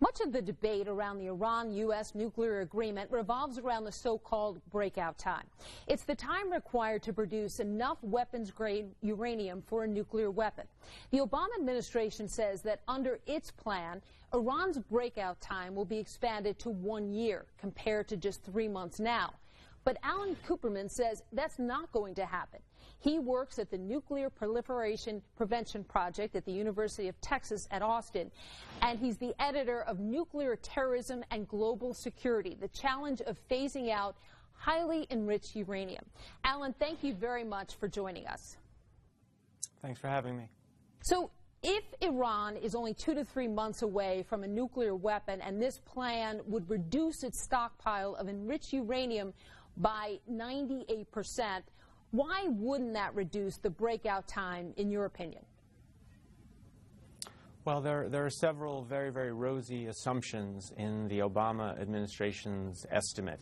Much of the debate around the Iran-U.S. nuclear agreement revolves around the so-called breakout time. It's the time required to produce enough weapons-grade uranium for a nuclear weapon. The Obama administration says that under its plan, Iran's breakout time will be expanded to 1 year compared to just 3 months now. But Alan Kuperman says that's not going to happen. He works at the Nuclear Proliferation Prevention Project at the University of Texas at Austin, and he's the editor of Nuclear Terrorism and Global Security, the challenge of phasing out highly enriched uranium. Alan, thank you very much for joining us. Thanks for having me. So, if Iran is only 2 to 3 months away from a nuclear weapon, and this plan would reduce its stockpile of enriched uranium by 98%, why wouldn't that reduce the breakout time, in your opinion? Well, there are several very, very rosy assumptions in the Obama administration's estimate.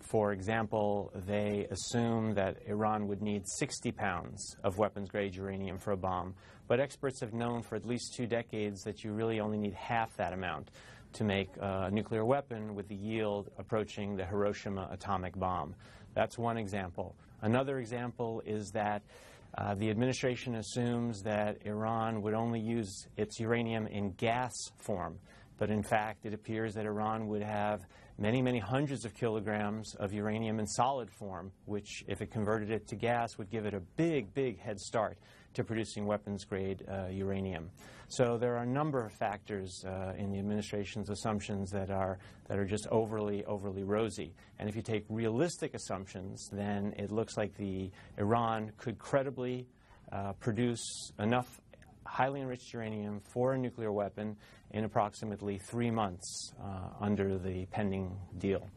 For example, they assume that Iran would need 60 pounds of weapons-grade uranium for a bomb, but experts have known for at least 2 decades that you really only need half that amount to make a nuclear weapon with the yield approaching the Hiroshima atomic bomb. That's one example. Another example is that the administration assumes that Iran would only use its uranium in gas form, but in fact it appears that Iran would have many, many hundreds of kilograms of uranium in solid form, which, if it converted it to gas, would give it a big, big head start to producing weapons-grade uranium. So there are a number of factors in the administration's assumptions that are just overly rosy. And if you take realistic assumptions, then it looks like Iran could credibly produce enough highly enriched uranium for a nuclear weapon in approximately 3 months under the pending deal. All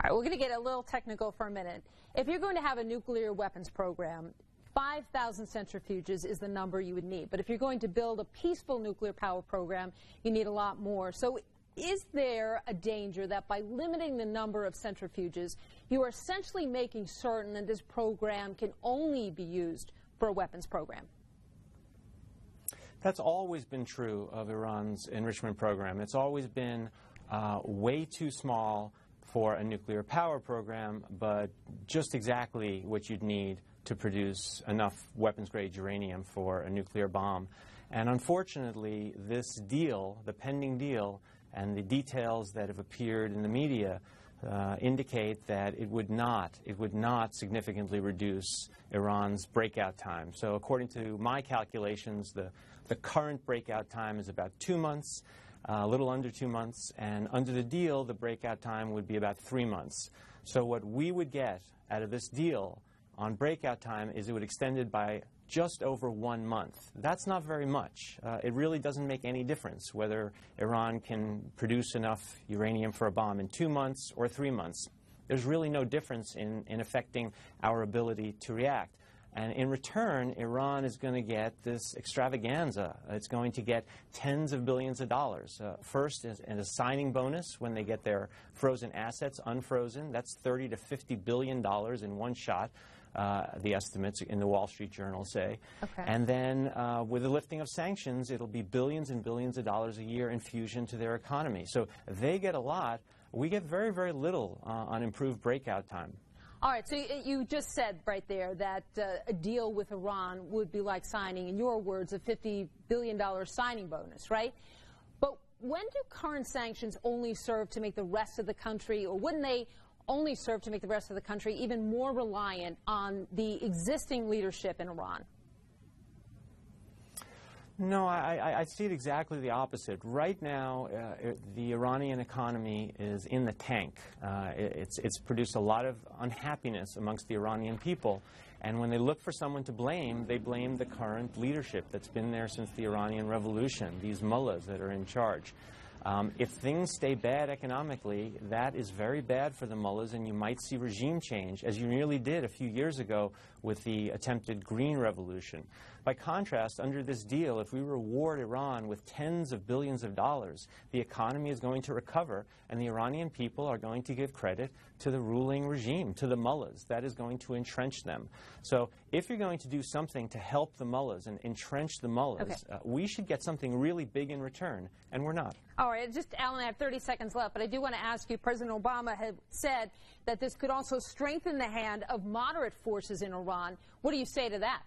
right, we're going to get a little technical for a minute. If you're going to have a nuclear weapons program, 5,000 centrifuges is the number you would need. But if you're going to build a peaceful nuclear power program, you need a lot more. So is there a danger that by limiting the number of centrifuges, you are essentially making certain that this program can only be used for a weapons program? That's always been true of Iran's enrichment program. It's always been way too small for a nuclear power program, but just exactly what you'd need to produce enough weapons-grade uranium for a nuclear bomb. And unfortunately, this deal, the pending deal, and the details that have appeared in the media indicate that it would not significantly reduce Iran's breakout time. So according to my calculations, the current breakout time is about 2 months, a little under 2 months, and under the deal, the breakout time would be about 3 months. So what we would get out of this deal on breakout time is it would extend it by just over 1 month. That's not very much. It really doesn't make any difference whether Iran can produce enough uranium for a bomb in 2 months or 3 months. There's really no difference in affecting our ability to react. And in return, Iran is going to get this extravaganza. It's going to get tens of billions of dollars. First, as a signing bonus when they get their frozen assets unfrozen. That's $30 to $50 billion in one shot, the estimates in the Wall Street Journal say. Okay. And then with the lifting of sanctions, it'll be billions and billions of dollars a year infusion to their economy. So they get a lot. We get very, very little on improved breakout time. All right, so you just said right there that a deal with Iran would be like signing, in your words, a $50 billion signing bonus, right? But when do current sanctions only serve to make the rest of the country, or wouldn't they only serve to make the rest of the country even more reliant on the existing leadership in Iran? No, I see it exactly the opposite. Right now, the Iranian economy is in the tank. It's produced a lot of unhappiness amongst the Iranian people. And when they look for someone to blame, they blame the current leadership that's been there since the Iranian Revolution, these mullahs that are in charge. If things stay bad economically, that is very bad for the mullahs, and you might see regime change, as you nearly did a few years ago with the attempted Green Revolution. By contrast, under this deal, if we reward Iran with tens of billions of dollars, the economy is going to recover, and the Iranian people are going to give credit to the ruling regime, to the mullahs. That is going to entrench them. So if you're going to do something to help the mullahs and entrench the mullahs, we should get something really big in return, and we're not. All right, just, Alan, I have 30 seconds left, but I do want to ask you, President Obama had said that this could also strengthen the hand of moderate forces in Iran. What do you say to that?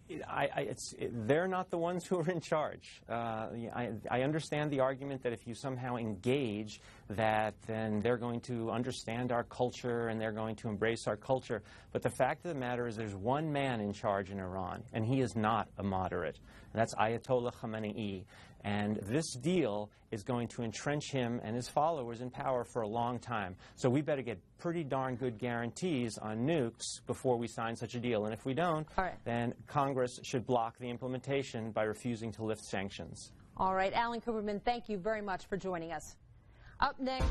They're not the ones who are in charge. I understand the argument that if you somehow engage, that then they're going to understand our culture and they're going to embrace our culture. But the fact of the matter is there's one man in charge in Iran, and he is not a moderate. And that's Ayatollah Khamenei. And this deal is going to entrench him and his followers in power for a long time. So we better get pretty darn good guarantees on nukes before we sign such a deal. And if we don't, then Congress should block the implementation by refusing to lift sanctions. All right, Alan Kuperman, thank you very much for joining us. Up next.